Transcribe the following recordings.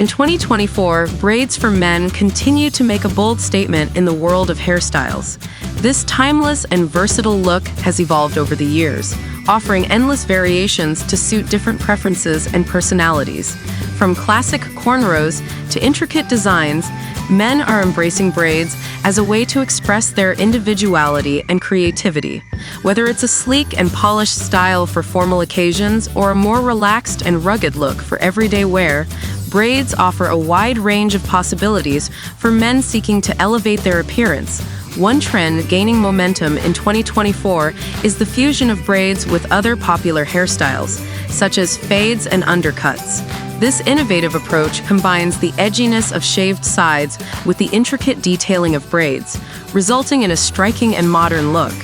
In 2024, braids for men continue to make a bold statement in the world of hairstyles. This timeless and versatile look has evolved over the years, offering endless variations to suit different preferences and personalities. From classic cornrows to intricate designs, men are embracing braids as a way to express their individuality and creativity. Whether it's a sleek and polished style for formal occasions or a more relaxed and rugged look for everyday wear, braids offer a wide range of possibilities for men seeking to elevate their appearance. One trend gaining momentum in 2024 is the fusion of braids with other popular hairstyles, such as fades and undercuts. This innovative approach combines the edginess of shaved sides with the intricate detailing of braids, resulting in a striking and modern look.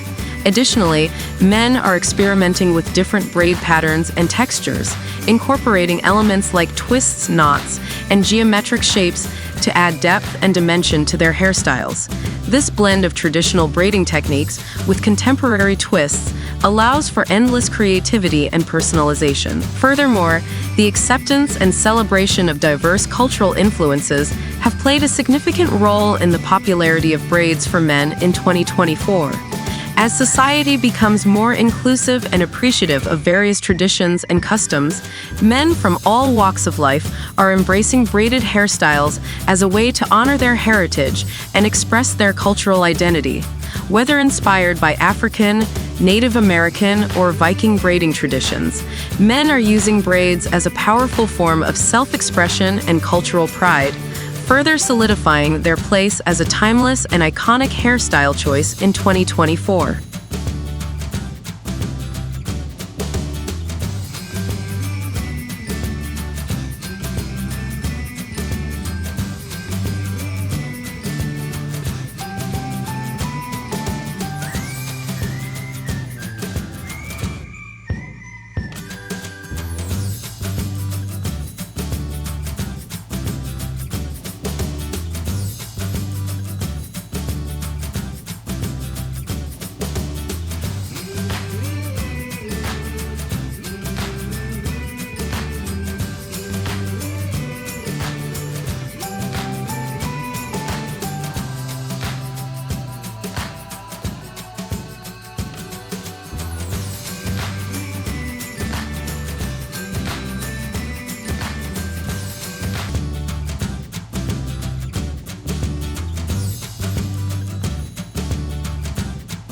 Additionally, men are experimenting with different braid patterns and textures, incorporating elements like twists, knots, and geometric shapes to add depth and dimension to their hairstyles. This blend of traditional braiding techniques with contemporary twists allows for endless creativity and personalization. Furthermore, the acceptance and celebration of diverse cultural influences have played a significant role in the popularity of braids for men in 2024. As society becomes more inclusive and appreciative of various traditions and customs, men from all walks of life are embracing braided hairstyles as a way to honor their heritage and express their cultural identity. Whether inspired by African, Native American, or Viking braiding traditions, men are using braids as a powerful form of self-expression and cultural pride, further solidifying their place as a timeless and iconic hairstyle choice in 2024.